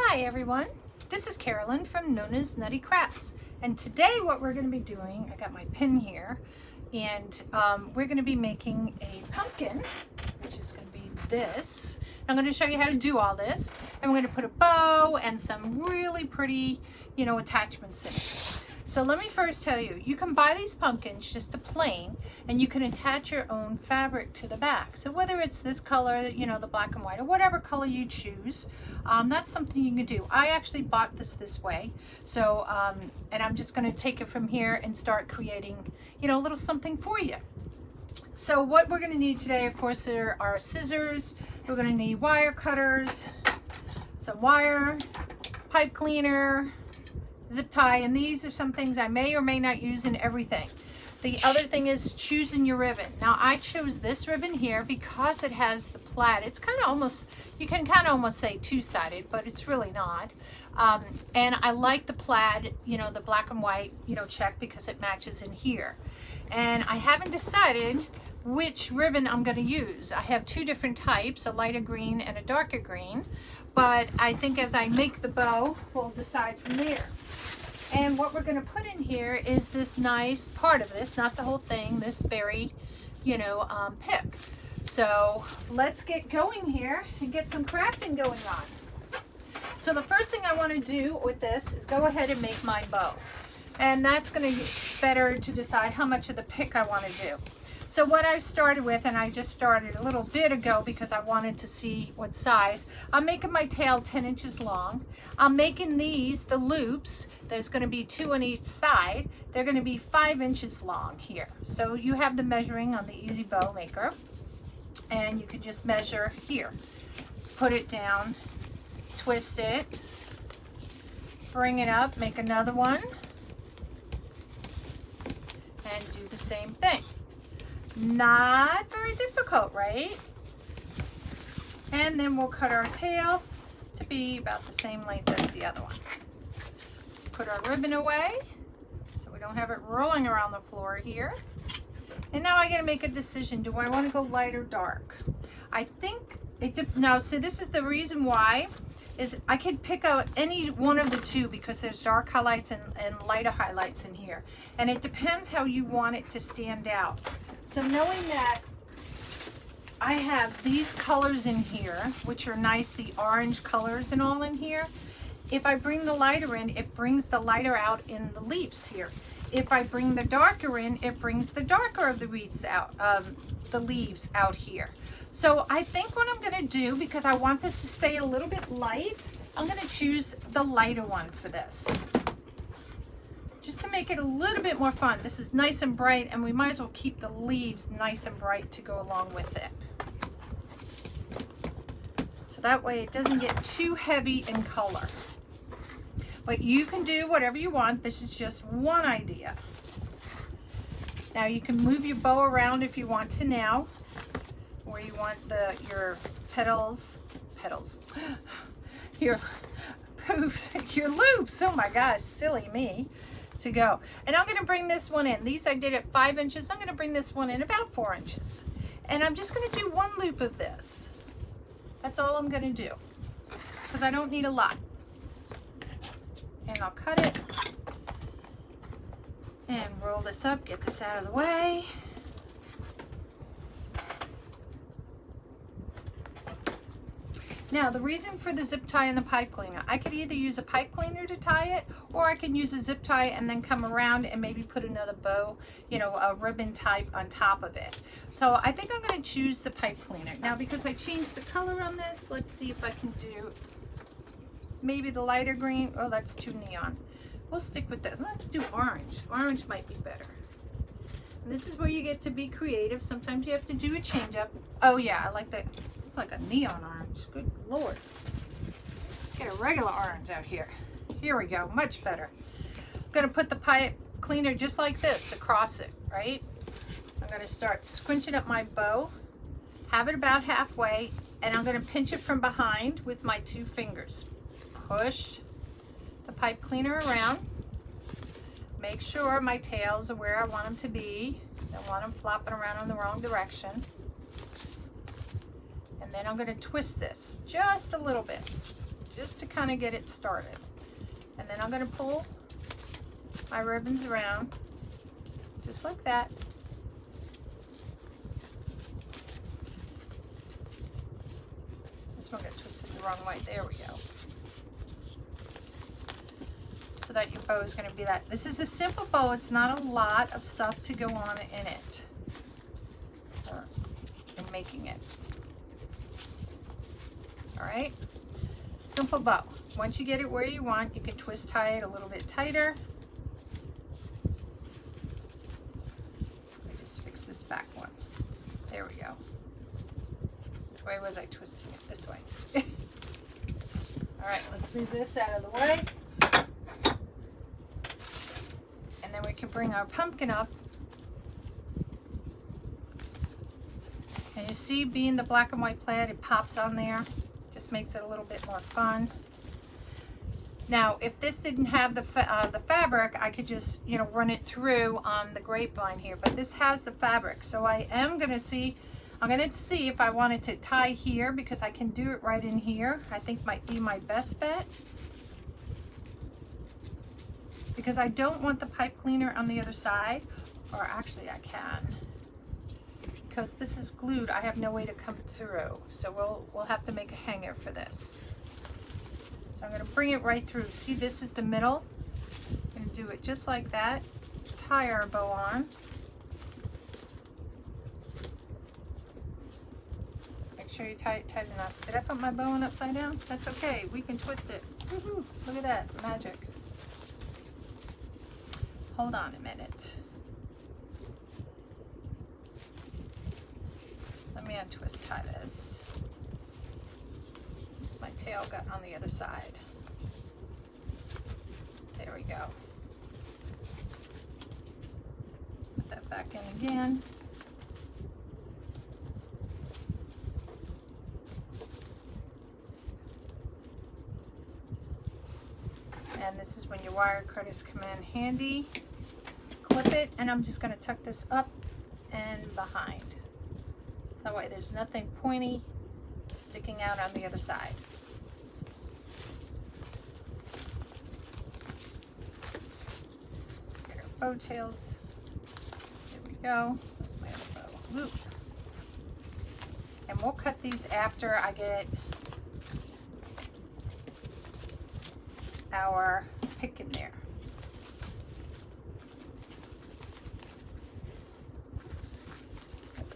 Hi everyone, this is Carolyn from Nona's Nutty Crafts, and today what we're going to be doing, I got my pin here, and we're going to be making a pumpkin, which is going to be this. I'm going to show you how to do all this, and we're going to put a bow and some really pretty, attachments in it. So let me first tell you, you can buy these pumpkins just a plain, and you can attach your own fabric to the back. So whether it's this color, the black and white, or whatever color you choose, that's something you can do. I actually bought this way. So, and I'm just gonna take it from here and start creating, a little something for you. So what we're gonna need today, of course, there are scissors. We're gonna need wire cutters, some wire, pipe cleaner, zip tie, and these are some things I may or may not use in everything. The other thing is choosing your ribbon. Now I chose this ribbon here because it has the plaid. It's kind of almost, you can kind of almost say two-sided, but it's really not. And I like the plaid, the black and white, check, because it matches in here. And I haven't decided which ribbon I'm going to use. I have two different types, a lighter green and a darker green, but I think as I make the bow, we'll decide from there. And what we're going to put in here is this nice part of this, not the whole thing, this berry, pick. So let's get going here and get some crafting going on. So the first thing I want to do with this is go ahead and make my bow. And that's going to be better to decide how much of the pick I want to do. So what I've started with, and I just started a little bit ago because I wanted to see what size, I'm making my tail 10 inches long. I'm making these, the loops, there's going to be 2 on each side. They're going to be 5 inches long here. So you have the measuring on the Easy Bow Maker, and you can just measure here. Put it down, twist it, bring it up, make another one, and do the same thing. Not very difficult, right? And then we'll cut our tail to be about the same length as the other one. Let's put our ribbon away so we don't have it rolling around the floor here. And now I gotta make a decision. Do I want to go light or dark? I think now, see, this is the reason why is I could pick out any one of the two because there's dark highlights and lighter highlights in here. And it depends how you want it to stand out. So knowing that I have these colors in here, which are nice, the orange colors and all in here, if I bring the lighter in, it brings the lighter out in the leaves here. If I bring the darker in, it brings the darker of the wreaths out, the leaves out here. So I think what I'm gonna do, because I want this to stay a little bit light, I'm gonna choose the lighter one for this. Just to make it a little bit more fun. This is nice and bright, and we might as well keep the leaves nice and bright to go along with it. So that way it doesn't get too heavy in color. But you can do whatever you want. This is just one idea. Now you can move your bow around if you want to now, where you want your petals, your poofs, your loops, oh my gosh, silly me, to go. And I'm going to bring this one in. These I did at 5 inches. I'm going to bring this one in about 4 inches. And I'm just going to do one loop of this. That's all I'm going to do, because I don't need a lot. And I'll cut it and roll this up, get this out of the way. Now, the reason for the zip tie and the pipe cleaner, I could either use a pipe cleaner to tie it, or I can use a zip tie and then come around and maybe put another bow, a ribbon type on top of it. So I think I'm going to choose the pipe cleaner. Now, because I changed the color on this, let's see if I can do maybe the lighter green. Oh, that's too neon. We'll stick with that. Let's do orange. Orange might be better. And this is where you get to be creative. Sometimes you have to do a change up. Oh yeah, I like that. It's like a neon orange. Good Lord. Let's get a regular orange out here. Here we go. Much better. I'm going to put the pipe cleaner just like this across it, right? I'm going to start scrunching up my bow, have it about halfway, and I'm going to pinch it from behind with my 2 fingers. Push the pipe cleaner around. Make sure my tails are where I want them to be. Don't want them flopping around in the wrong direction. And then I'm going to twist this just a little bit. just to kind of get it started. And then I'm going to pull my ribbons around just like that. This one got twisted the wrong way. There we go. So that your bow is going to be that. This is a simple bow. It's not a lot of stuff to go on in it, or in making it. All right, simple bow. Once you get it where you want, you can twist tie it a little bit tighter. Let me just fix this back one. There we go. Which way was I twisting it? This way. All right, let's move this out of the way. And then we can bring our pumpkin up. And you see, being the black and white plaid, it pops on there. Just makes it a little bit more fun. Now, if this didn't have the fabric, I could just, you know, run it through on the grapevine here. But this has the fabric, so I'm gonna see if I wanted to tie here, because I can do it right in here. I think might be my best bet, because I don't want the pipe cleaner on the other side. Or actually, I can. Because this is glued, I have no way to come through. So we'll have to make a hanger for this. So I'm going to bring it right through. See, this is the middle. I'm going to do it just like that. Tie our bow on. Make sure you tie it tight enough. Did I put my bow in upside down? That's okay. We can twist it. Woohoo! Look at that magic. Hold on a minute. Let me untwist tie this, since my tail got on the other side. There we go. Put that back in again. And this is when your wire cutters come in handy. Clip it, and I'm just going to tuck this up and behind. That way there's nothing pointy sticking out on the other side. Here are bow tails. There we go. That's my other bow loop. And we'll cut these after I get our pick in there.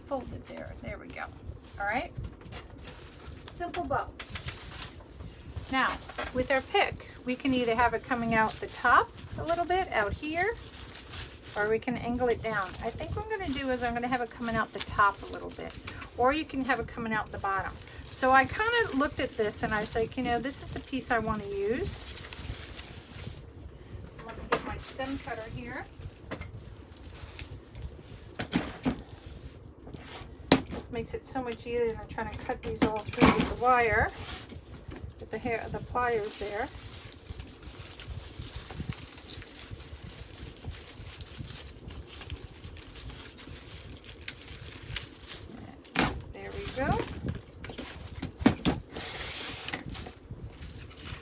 Folded there. There we go. All right. Simple bow. Now, with our pick, we can either have it coming out the top a little bit out here, or we can angle it down. I think what I'm going to do is I'm going to have it coming out the top a little bit, or you can have it coming out the bottom. So I kind of looked at this and I was like, you know, this is the piece I want to use. So let me get my stem cutter here. Makes it so much easier than trying to cut these all through with the wire, with the pliers there. There we go.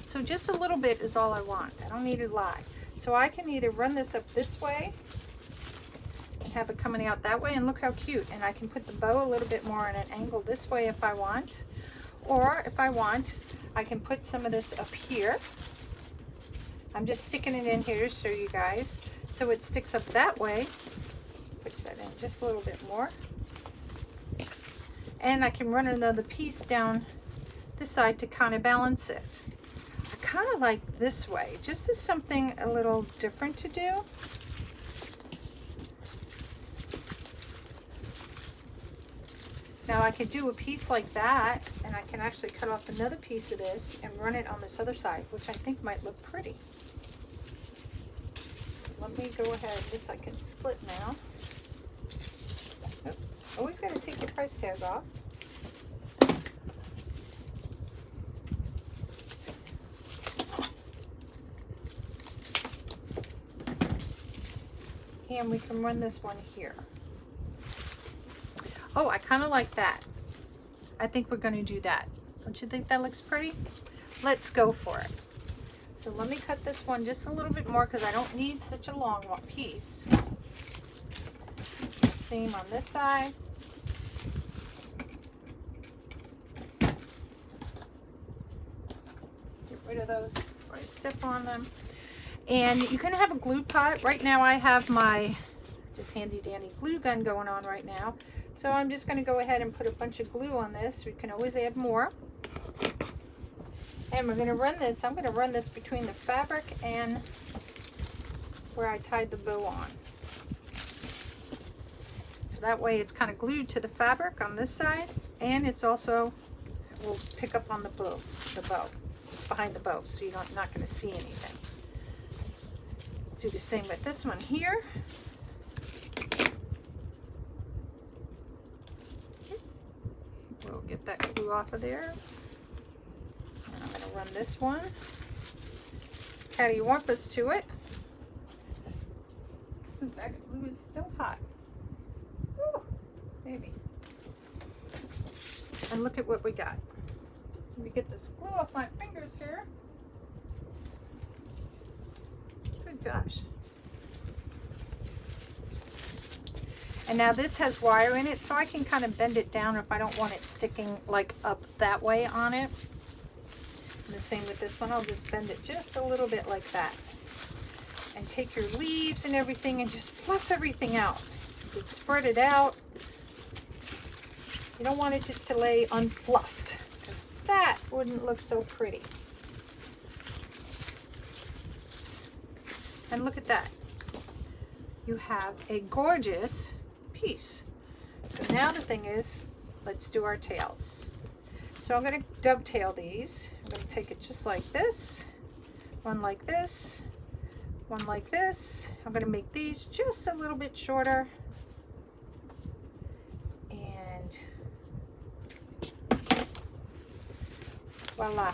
So just a little bit is all I want. I don't need a lot. So I can either run this up this way, have it coming out that way, and look how cute. And I can put the bow a little bit more on an angle this way if I want, or if I want, I can put some of this up here. I'm just sticking it in here to show you guys, so it sticks up that way. Let's push that in just a little bit more, and I can run another piece down this side to kind of balance it. I kind of like this way, just as something a little different to do. Now I could do a piece like that, and I can actually cut off another piece of this and run it on this other side, which I think might look pretty. Let me go ahead. This I can split now. Oh, always got to take your price tag off. And we can run this one here. Oh, I kind of like that. I think we're going to do that. Don't you think that looks pretty? let's go for it. So let me cut this one just a little bit more because I don't need such a long one piece. Same on this side. Get rid of those before I step on them. And you can have a glue pot. Right now I have my just handy dandy glue gun going on right now. So I'm just going to go ahead and put a bunch of glue on this. We can always add more. And we're going to run this. I'm going to run this between the fabric and where I tied the bow on. So that way it's kind of glued to the fabric on this side, and it's also will pick up on the bow. It's behind the bow, so you're not going to see anything. Let's do the same with this one here. We'll get that glue off of there. And I'm going to run this one cattywampus to it. That glue is still hot. Woo, baby. And look at what we got. Let me get this glue off my fingers here. Good gosh. And now this has wire in it, so I can kind of bend it down if I don't want it sticking like up that way on it. And the same with this one, I'll just bend it just a little bit like that. And take your leaves and everything and just fluff everything out. You can spread it out. You don't want it just to lay unfluffed, because that wouldn't look so pretty. And look at that. You have a gorgeous piece. So now the thing is, let's do our tails. So I'm going to dovetail these. I'm going to take it just like this, one like this, one like this. I'm going to make these just a little bit shorter. And voila.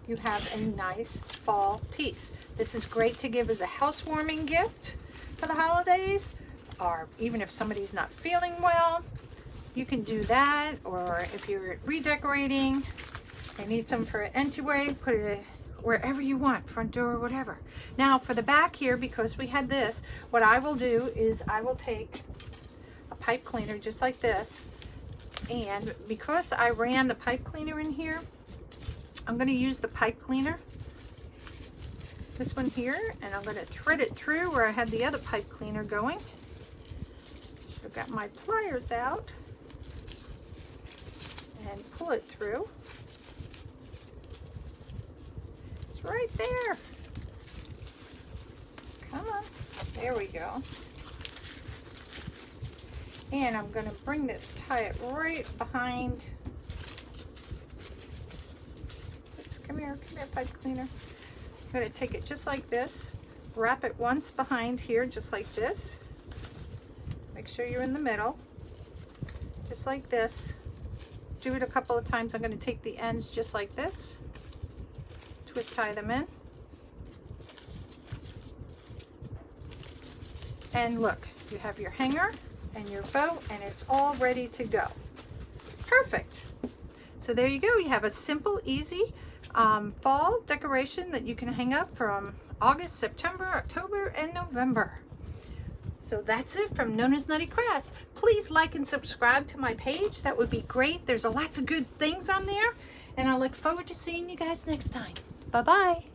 You have a nice fall piece. This is great to give as a housewarming gift for the holidays, or even if somebody's not feeling well, you can do that. Or if you're redecorating, I need some for an entryway, put it wherever you want, front door, whatever. Now for the back here, because we had this, what I will do is I will take a pipe cleaner just like this, and because I ran the pipe cleaner in here, I'm going to use the pipe cleaner, this one here, and I'm going to thread it through where I had the other pipe cleaner going. I've got my pliers out and pull it through. It's right there. Come on. There we go. And I'm going to bring this, tie it right behind. Oops, come here, pipe cleaner. I'm going to take it just like this, wrap it once behind here, just like this. Make sure you're in the middle, just like this. Do it a couple of times. I'm going to take the ends just like this, twist tie them in. And look, you have your hanger and your bow, and it's all ready to go. Perfect. So there you go. You have a simple, easy fall decoration that you can hang up from August, September, October, and November. So that's it from Nona's Nutty Crafts. Please like and subscribe to my page. That would be great. There's lots of good things on there. And I look forward to seeing you guys next time. Bye-bye.